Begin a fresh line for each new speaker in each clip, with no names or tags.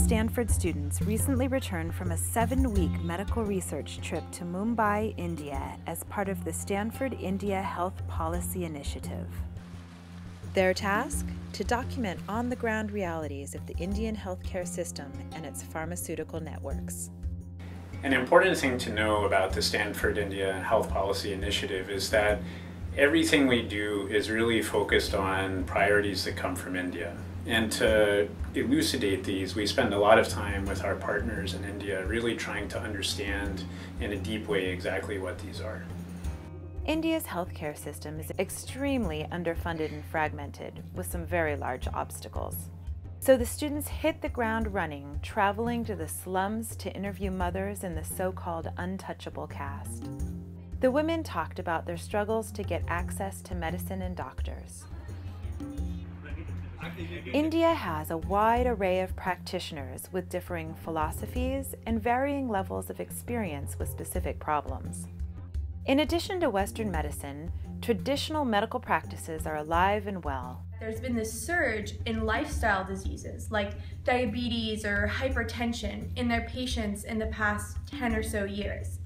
Stanford students recently returned from a 7-week medical research trip to Mumbai, India, as part of the Stanford India Health Policy Initiative. Their task? To document on-the-ground realities of the Indian healthcare system and its pharmaceutical networks.
An important thing to know about the Stanford India Health Policy Initiative is that everything we do is really focused on priorities that come from India. And to elucidate these, we spend a lot of time with our partners in India really trying to understand in a deep way exactly what these are.
India's healthcare system is extremely underfunded and fragmented, with some very large obstacles. So the students hit the ground running, traveling to the slums to interview mothers in the so-called untouchable caste. The women talked about their struggles to get access to medicine and doctors. India has a wide array of practitioners with differing philosophies and varying levels of experience with specific problems. In addition to Western medicine, traditional medical practices are alive and well.
There's been this surge in lifestyle diseases like diabetes or hypertension in their patients in the past 10 or so years.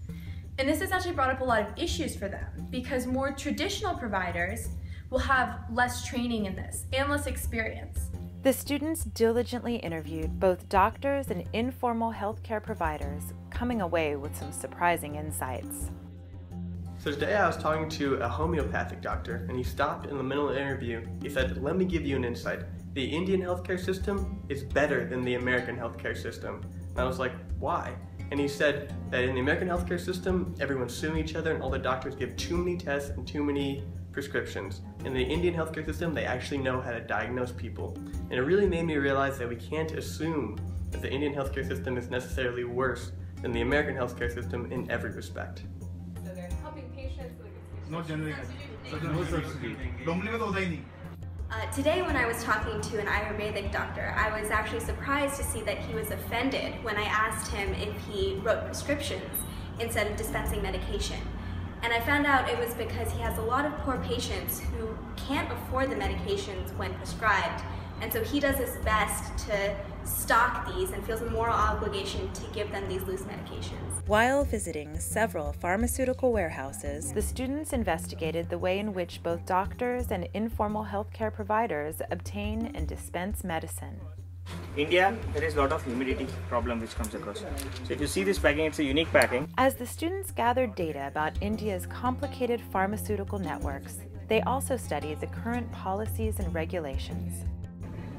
And this has actually brought up a lot of issues for them because more traditional providers will have less training in this and less experience.
The students diligently interviewed both doctors and informal healthcare providers, coming away with some surprising insights.
So today I was talking to a homeopathic doctor, and he stopped in the middle of the interview. He said, "Let me give you an insight. The Indian healthcare system is better than the American healthcare system." And I was like, "Why?" And he said that in the American healthcare system, everyone's suing each other and all the doctors give too many tests and too many prescriptions. In the Indian healthcare system, they actually know how to diagnose people. And it really made me realize that we can't assume that the Indian healthcare system is necessarily worse than the American healthcare system in every respect.
So they're helping patients with
No generic. No subsidy.
Today when I was talking to an Ayurvedic doctor, I was actually surprised to see that he was offended when I asked him if he wrote prescriptions instead of dispensing medication. And I found out it was because he has a lot of poor patients who can't afford the medications when prescribed, and so he does his best to stock these and feels a moral obligation to give them these loose medications.
While visiting several pharmaceutical warehouses, the students investigated the way in which both doctors and informal healthcare providers obtain and dispense medicine.
India, there is a lot of humidity problem which comes across. So if you see this packing, it's a unique packing.
As the students gathered data about India's complicated pharmaceutical networks, they also studied the current policies and regulations.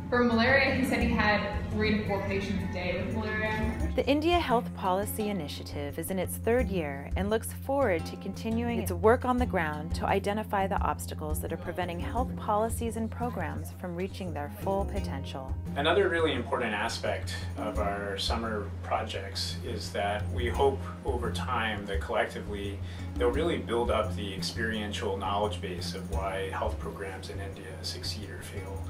For malaria, he said he had 3 to 4 patients a day with malaria.
The India Health Policy Initiative is in its 3rd year and looks forward to continuing its work on the ground to identify the obstacles that are preventing health policies and programs from reaching their full potential.
Another really important aspect of our summer projects is that we hope over time that collectively they'll really build up the experiential knowledge base of why health programs in India succeed or fail.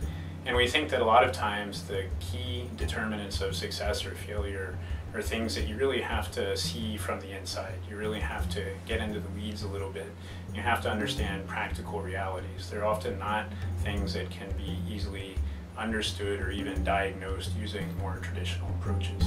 And we think that a lot of times the key determinants of success or failure are things that you really have to see from the inside. You really have to get into the weeds a little bit. You have to understand practical realities. They're often not things that can be easily understood or even diagnosed using more traditional approaches.